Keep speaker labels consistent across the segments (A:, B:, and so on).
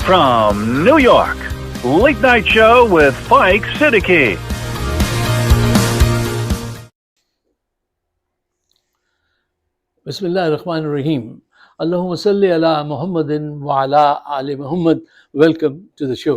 A: From New York, Late Night Show with Spike Siddiqui.
B: Bismillahirrahmanirrahim. Allahumma salli ala Muhammadin wa ala ali Muhammad. Welcome to the show.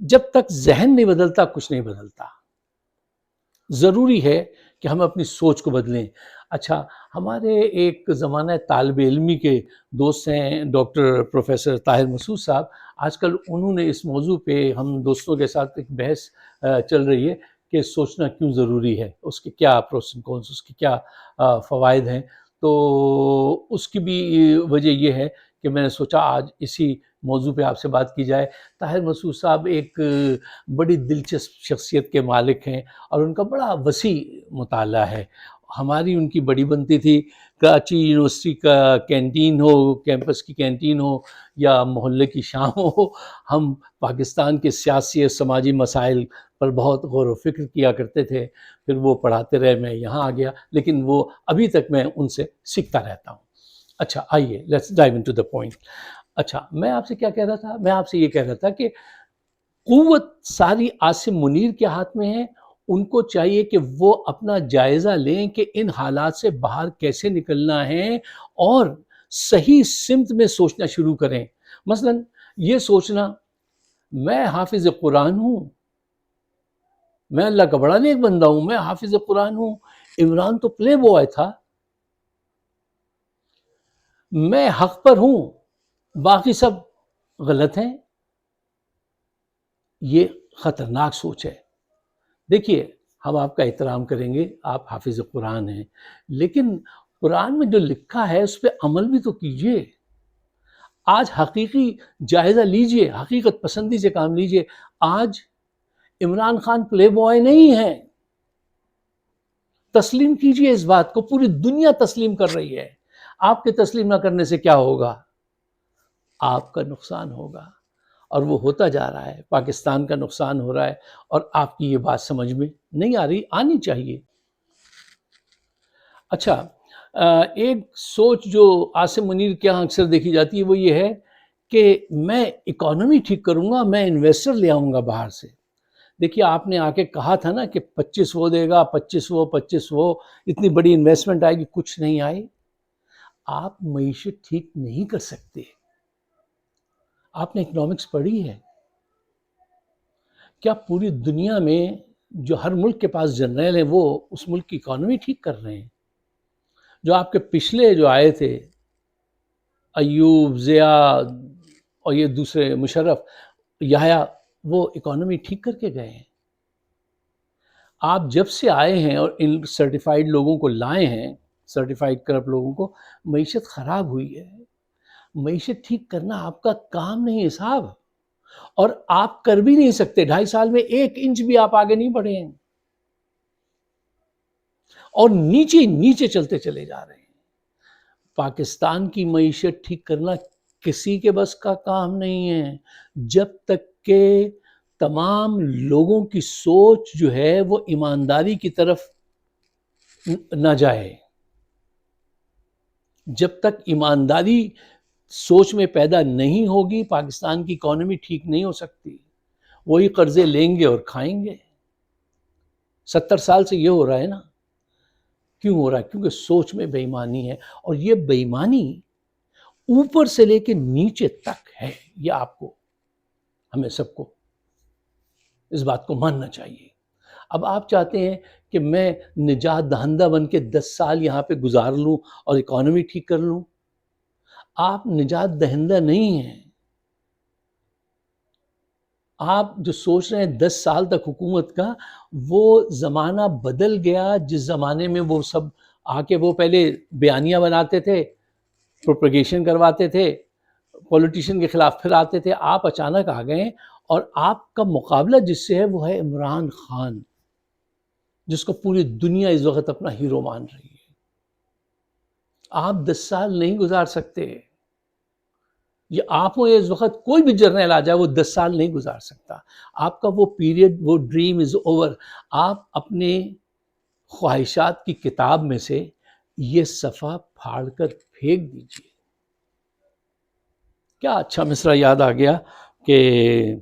B: جب تک ذہن نہیں بدلتا کچھ نہیں بدلتا. ضروری ہے کہ ہم اپنی سوچ کو بدلیں. اچھا، ہمارے ایک زمانہ طالب علمی کے دوست ہیں ڈاکٹر پروفیسر طاہر مسعود صاحب. آج کل انہوں نے اس موضوع پہ ہم دوستوں کے ساتھ ایک بحث چل رہی ہے کہ سوچنا کیوں ضروری ہے، اس کے کیا پروس اینڈ کونس، اس کے کیا فوائد ہیں. تو اس کی بھی وجہ یہ ہے کہ میں نے سوچا آج اسی موضوع پہ آپ سے بات کی جائے. طاہر مسعود صاحب ایک بڑی دلچسپ شخصیت کے مالک ہیں اور ان کا بڑا وسیع مطالعہ ہے. ہماری ان کی بڑی بنتی تھی، کراچی یونیورسٹی کا کینٹین ہو، کیمپس کی کینٹین ہو یا محلے کی شام ہو، ہم پاکستان کے سیاسی اور سماجی مسائل پر بہت غور و فکر کیا کرتے تھے. پھر وہ پڑھاتے رہے، میں یہاں آ گیا، لیکن وہ ابھی تک میں ان سے سیکھتا رہتا ہوں. اچھا آئیے let's dive into the point. اچھا، میں آپ سے کیا کہہ رہا تھا؟ میں آپ سے یہ کہہ رہا تھا کہ قوت ساری عاصم منیر کے ہاتھ میں ہے. ان کو چاہیے کہ وہ اپنا جائزہ لیں کہ ان حالات سے باہر کیسے نکلنا ہے اور صحیح سمت میں سوچنا شروع کریں. مثلا یہ سوچنا میں حافظ قرآن ہوں، میں اللہ کا بڑا نیک بندہ ہوں، میں حافظ قرآن ہوں. عمران تو پلے بوائے تھا. میں حق پر ہوں، باقی سب غلط ہیں. یہ خطرناک سوچ ہے. دیکھیے، ہم آپ کا احترام کریں گے، آپ حافظ قرآن ہیں، لیکن قرآن میں جو لکھا ہے اس پہ عمل بھی تو کیجئے. آج حقیقی جائزہ لیجئے، حقیقت پسندی سے کام لیجئے. آج عمران خان پلے بوائے نہیں ہے. تسلیم کیجئے اس بات کو، پوری دنیا تسلیم کر رہی ہے. آپ کے تسلیم نہ کرنے سے کیا ہوگا؟ آپ کا نقصان ہوگا، اور وہ ہوتا جا رہا ہے. پاکستان کا نقصان ہو رہا ہے، اور آپ کی یہ بات سمجھ میں نہیں آ رہی، آنی چاہیے. اچھا، ایک سوچ جو عاصم منیر کے یہاں اکثر دیکھی جاتی ہے وہ یہ ہے کہ میں اکانومی ٹھیک کروں گا، میں انویسٹر لے آؤں گا باہر سے. دیکھیے، آپ نے آ کے کہا تھا نا کہ 25 وہ دے گا، 25 وہ اتنی بڑی انویسٹمنٹ آئے گی. کچھ نہیں آئی. آپ معیشت ٹھیک نہیں کر سکتے. آپ نے اکنامکس پڑھی ہے؟ کیا پوری دنیا میں جو ہر ملک کے پاس جرنیل ہیں وہ اس ملک کی اکانومی ٹھیک کر رہے ہیں؟ جو آپ کے پچھلے جو آئے تھے، ایوب، ضیاء اور یہ دوسرے مشرف، یحییٰ، وہ اکانومی ٹھیک کر کے گئے ہیں. آپ جب سے آئے ہیں اور ان سرٹیفائیڈ لوگوں کو لائے ہیں، سرٹیفائیڈ کرپٹ لوگوں کو، معیشت خراب ہوئی ہے. معیشت ٹھیک کرنا آپ کا کام نہیں ہے صاحب، اور آپ کر بھی نہیں سکتے. 2.5 سال میں 1 انچ بھی آپ آگے نہیں بڑھے ہیں، اور نیچے نیچے چلتے چلے جا رہے ہیں. پاکستان کی معیشت ٹھیک کرنا کسی کے بس کا کام نہیں ہے جب تک کہ تمام لوگوں کی سوچ جو ہے وہ ایمانداری کی طرف نہ جائے. جب تک ایمانداری سوچ میں پیدا نہیں ہوگی، پاکستان کی اکانومی ٹھیک نہیں ہو سکتی. وہی قرضے لیں گے اور کھائیں گے. 70 سال سے یہ ہو رہا ہے نا. کیوں ہو رہا ہے؟ کیونکہ سوچ میں بے ایمانی ہے، اور یہ بے ایمانی اوپر سے لے کے نیچے تک ہے. یہ آپ کو، ہمیں سب کو اس بات کو ماننا چاہیے. اب آپ چاہتے ہیں کہ میں نجات دہندہ بن کے 10 سال یہاں پہ گزار لوں اور اکانومی ٹھیک کر لوں. آپ نجات دہندہ نہیں ہیں. آپ جو سوچ رہے ہیں 10 سال تک حکومت کا، وہ زمانہ بدل گیا. جس زمانے میں وہ سب آ کے وہ پہلے بیانیہ بناتے تھے، پروپیگیشن کرواتے تھے، پولیٹیشین کے خلاف پھر آتے تھے. آپ اچانک آ گئے، اور آپ کا مقابلہ جس سے ہے وہ ہے عمران خان، جس کو پوری دنیا اس وقت اپنا ہیرو مان رہی ہے. آپ 10 سال نہیں گزار سکتے. یہ آپ کو اس وقت کوئی بھی جرنیل آ جائے وہ 10 سال نہیں گزار سکتا. آپ کا وہ پیریڈ، وہ ڈریم از اوور. آپ اپنے خواہشات کی کتاب میں سے یہ صفحہ پھاڑ کر پھینک دیجیے. کیا اچھا مصرع یاد آ گیا کہ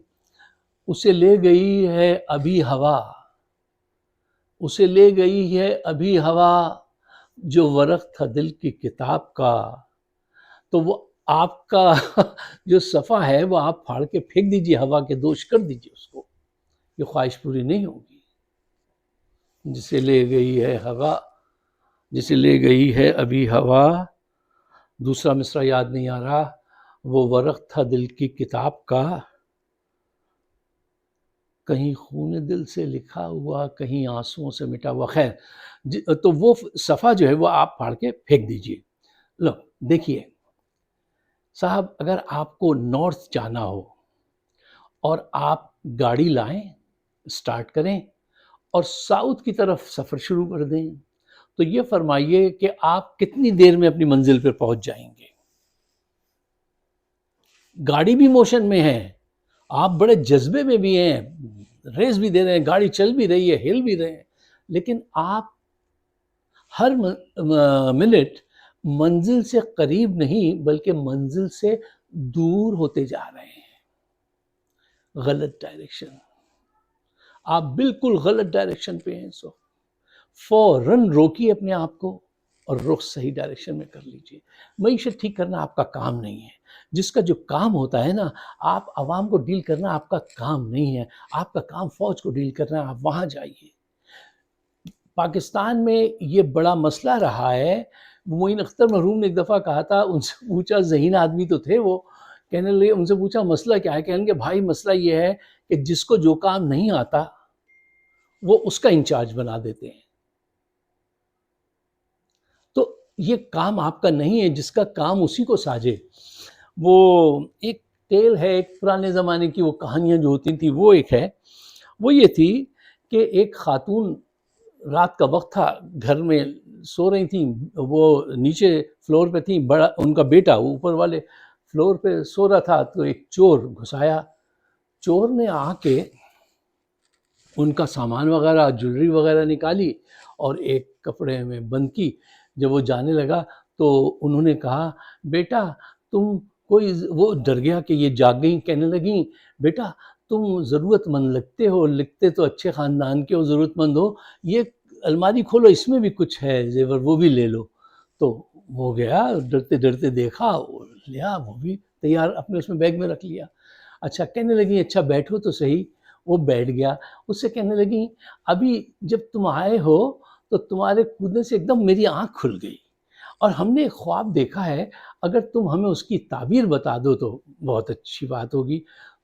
B: اسے لے گئی ہے ابھی ہوا، اسے لے گئی ہے ابھی ہوا، جو ورق تھا دل کی کتاب کا، تو وہ آپ کا جو صفحہ ہے وہ آپ پھاڑ کے پھینک دیجئے، ہوا کے دوش کر دیجئے اس کو، یہ خواہش پوری نہیں ہوگی۔ جسے لے گئی ہے ہوا، جسے لے گئی ہے ابھی ہوا، دوسرا مصرع یاد نہیں آ رہا، وہ ورق تھا دل کی کتاب کا، کہیں خون دل سے لکھا ہوا، کہیں آنسوؤں سے مٹا ہوا۔ خیر تو وہ صفحہ جو ہے وہ آپ پھاڑ کے پھینک دیجئے۔ لو دیکھیے صاحب، اگر آپ کو نارتھ جانا ہو اور آپ گاڑی لائیں، سٹارٹ کریں اور ساؤتھ کی طرف سفر شروع کر دیں، تو یہ فرمائیے کہ آپ کتنی دیر میں اپنی منزل پہ پہنچ جائیں گے؟ گاڑی بھی موشن میں ہے، آپ بڑے جذبے میں بھی ہیں، ریس بھی دے رہے ہیں، گاڑی چل بھی رہی ہے، ہل بھی رہے ہیں، لیکن آپ ہر منٹ منزل سے قریب نہیں بلکہ منزل سے دور ہوتے جا رہے ہیں۔ غلط ڈائریکشن، آپ بالکل غلط ڈائریکشن پہ ہیں۔ سو فوراً روکیے اپنے آپ کو اور رخ صحیح ڈائریکشن میں کر لیجئے۔ معیشت ٹھیک کرنا آپ کا کام نہیں ہے، جس کا جو کام ہوتا ہے نا، آپ عوام کو ڈیل کرنا آپ کا کام نہیں ہے، آپ کا کام فوج کو ڈیل کرنا ہے، آپ وہاں جائیے۔ پاکستان میں یہ بڑا مسئلہ رہا ہے۔ معین اختر مرحوم نے ایک دفعہ کہا تھا، ان سے پوچھا، ذہین آدمی تو تھے وہ، کہنے لگے، ان سے پوچھا مسئلہ کیا ہے؟ کہنے لگے بھائی مسئلہ یہ ہے کہ جس کو جو کام نہیں آتا وہ اس کا انچارج بنا دیتے ہیں۔ تو یہ کام آپ کا نہیں ہے، جس کا کام اسی کو ساجے۔ وہ ایک ٹیل ہے، ایک پرانے زمانے کی وہ کہانیاں جو ہوتی تھیں، وہ ایک ہے، وہ یہ تھی کہ ایک خاتون رات کا وقت تھا، گھر میں سو رہی تھیں، وہ نیچے فلور پہ تھیں، بڑا ان کا بیٹا اوپر والے فلور پہ سو رہا تھا، تو ایک چور گھس آیا۔ چور نے آ کے ان کا سامان وغیرہ، جویلری وغیرہ نکالی اور ایک کپڑے میں بند کی۔ جب وہ جانے لگا تو انہوں نے کہا، بیٹا تم کوئی، وہ ڈر گیا کہ یہ جاگ گئیں، کہنے لگیں بیٹا تم ضرورت مند لگتے ہو، لگتے تو اچھے خاندان کے ہو، ضرورت مند ہو، یہ الماری کھولو، اس میں بھی کچھ ہے زیور، وہ بھی لے لو۔ تو وہ گیا، ڈرتے ڈرتے دیکھا، وہ لیا، وہ بھی تیار اپنے اس میں بیگ میں رکھ لیا۔ اچھا، کہنے لگیں اچھا بیٹھو تو صحیح۔ وہ بیٹھ گیا، اس سے کہنے لگیں ابھی جب تم آئے ہو تو تمہارے کودنے سے ایک دم میری آنکھ کھل گئی، اور ہم نے ایک خواب دیکھا ہے، اگر تم ہمیں اس کی تعبیر بتا دو تو بہت اچھی بات ہوگی۔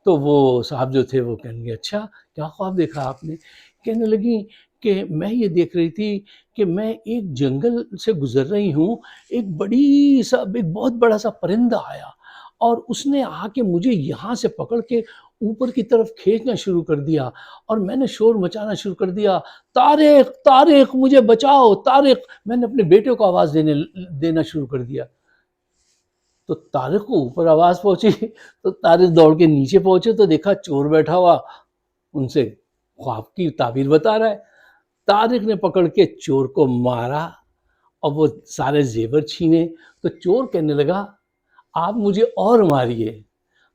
B: تو وہ صاحب جو تھے وہ کہیں گے اچھا کیا خواب دیکھا آپ نے؟ کہنے لگیں کہ میں یہ دیکھ رہی تھی کہ میں ایک جنگل سے گزر رہی ہوں، ایک بہت بڑا سا پرندہ آیا اور اس نے آ کے مجھے یہاں سے پکڑ کے اوپر کی طرف کھینچنا شروع کر دیا، اور میں نے شور مچانا شروع کر دیا، طارق طارق مجھے بچاؤ طارق، میں نے اپنے بیٹے کو آواز دینا شروع کر دیا۔ تو طارق کو اوپر آواز پہنچی تو طارق دوڑ کے نیچے پہنچے تو دیکھا چور بیٹھا ہوا ان سے خواب کی تعبیر بتا رہا ہے۔ طارق نے پکڑ کے چور کو مارا اور وہ سارے زیور چھینے۔ تو چور کہنے لگا آپ مجھے اور ماریے۔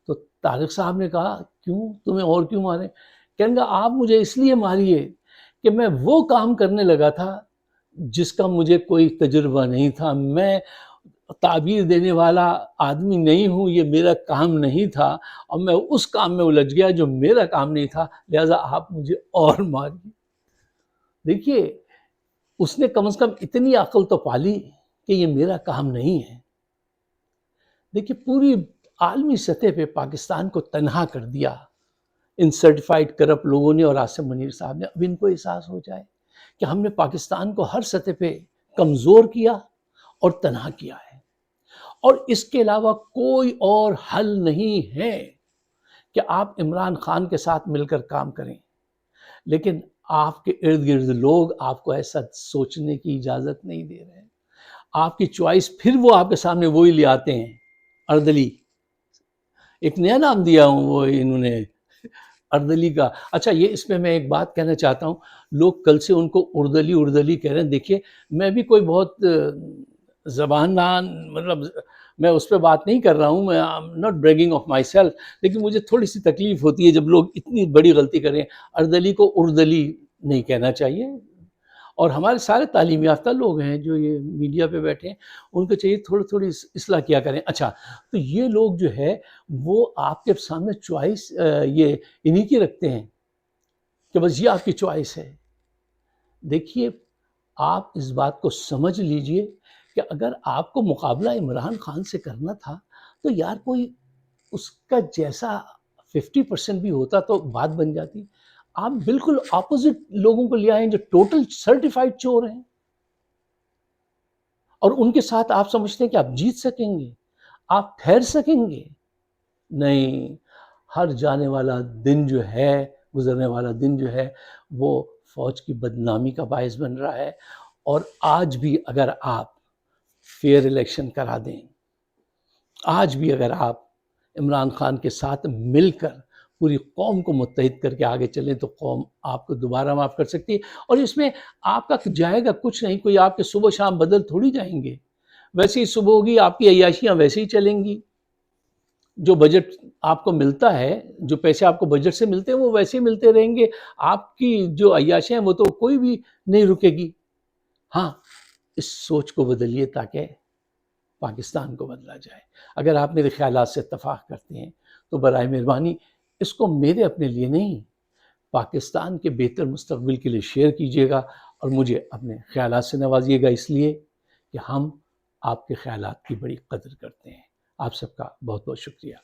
B: تو طارق صاحب نے کہا کیوں، تمہیں اور کیوں مارے؟ کہنے لگا آپ مجھے اس لیے ماریے کہ میں وہ کام کرنے لگا تھا جس کا مجھے کوئی تجربہ نہیں تھا، میں تعبیر دینے والا آدمی نہیں ہوں، یہ میرا کام نہیں تھا، اور میں اس کام میں الجھ گیا جو میرا کام نہیں تھا، لہٰذا آپ مجھے اور ماریے۔ دیکھیے اس نے کم از کم اتنی عقل تو پالی کہ یہ میرا کام نہیں ہے۔ دیکھیے پوری عالمی سطح پہ پاکستان کو تنہا کر دیا ان سرٹیفائڈ کرپٹ لوگوں نے اور آصف منیر صاحب نے۔ اب ان کو احساس ہو جائے کہ ہم نے پاکستان کو ہر سطح پہ کمزور کیا اور تنہا کیا ہے، اور اس کے علاوہ کوئی اور حل نہیں ہے کہ آپ عمران خان کے ساتھ مل کر کام کریں، لیکن آپ کے ارد گرد لوگ آپ کو ایسا سوچنے کی اجازت نہیں دے رہے ہیں۔ آپ کی چوائس پھر وہ آپ کے سامنے وہی لے آتے ہیں، اردلی، ایک نیا نام دیا ہوں وہ انہوں نے اردلی کا۔ اچھا یہ اس میں میں ایک بات کہنا چاہتا ہوں، لوگ کل سے ان کو اردلی کہہ رہے ہیں۔ دیکھیے میں بھی کوئی بہت زبان دان، مطلب میں اس پہ بات نہیں کر رہا ہوں، میں not bragging of my self, لیکن مجھے تھوڑی سی تکلیف ہوتی ہے جب لوگ اتنی بڑی غلطی کریں۔ اردلی کو اردلی نہیں کہنا چاہیے، اور ہمارے سارے تعلیم یافتہ لوگ ہیں جو یہ میڈیا پہ بیٹھے ہیں، ان کو چاہیے تھوڑی اصلاح کیا کریں۔ اچھا، تو یہ لوگ جو ہے وہ آپ کے سامنے چوائس یہ انہی کی رکھتے ہیں کہ بس یہ آپ کی چوائس ہے۔ دیکھیے، آپ اس بات کو سمجھ لیجئے کہ اگر آپ کو مقابلہ عمران خان سے کرنا تھا تو یار کوئی اس کا جیسا 50% بھی ہوتا تو بات بن جاتی۔ آپ بالکل اپوزٹ لوگوں کو لے آئیں جو ٹوٹل سرٹیفائڈ چور ہیں، اور ان کے ساتھ آپ سمجھتے ہیں کہ آپ جیت سکیں گے، آپ ٹھہر سکیں گے؟ نہیں، ہر جانے والا دن جو ہے، گزرنے والا دن جو ہے، وہ فوج کی بدنامی کا باعث بن رہا ہے۔ اور آج بھی اگر آپ فیئر الیکشن کرا دیں، آج بھی اگر آپ عمران خان کے ساتھ مل کر پوری قوم کو متحد کر کے آگے چلیں تو قوم آپ کو دوبارہ معاف کر سکتی ہے۔ اور اس میں آپ کا جائے گا کچھ نہیں، کوئی آپ کے صبح شام بدل تھوڑی جائیں گے، ویسے ہی صبح ہوگی، آپ کی عیاشیاں ویسے ہی چلیں گی، جو بجٹ آپ کو ملتا ہے، جو پیسے آپ کو بجٹ سے ملتے ہیں وہ ویسے ہی ملتے رہیں گے، آپ کی جو عیاشیاں ہیں وہ تو کوئی بھی نہیں رکے گی۔ ہاں، اس سوچ کو بدلیے تاکہ پاکستان کو بدلا جائے۔ اگر آپ میرے خیالات سے اتفاق کرتے ہیں تو برائے مہربانی اس کو میرے اپنے لیے نہیں، پاکستان کے بہتر مستقبل کے لیے شیئر کیجیے گا، اور مجھے اپنے خیالات سے نوازیے گا، اس لیے کہ ہم آپ کے خیالات کی بڑی قدر کرتے ہیں۔ آپ سب کا بہت بہت شکریہ۔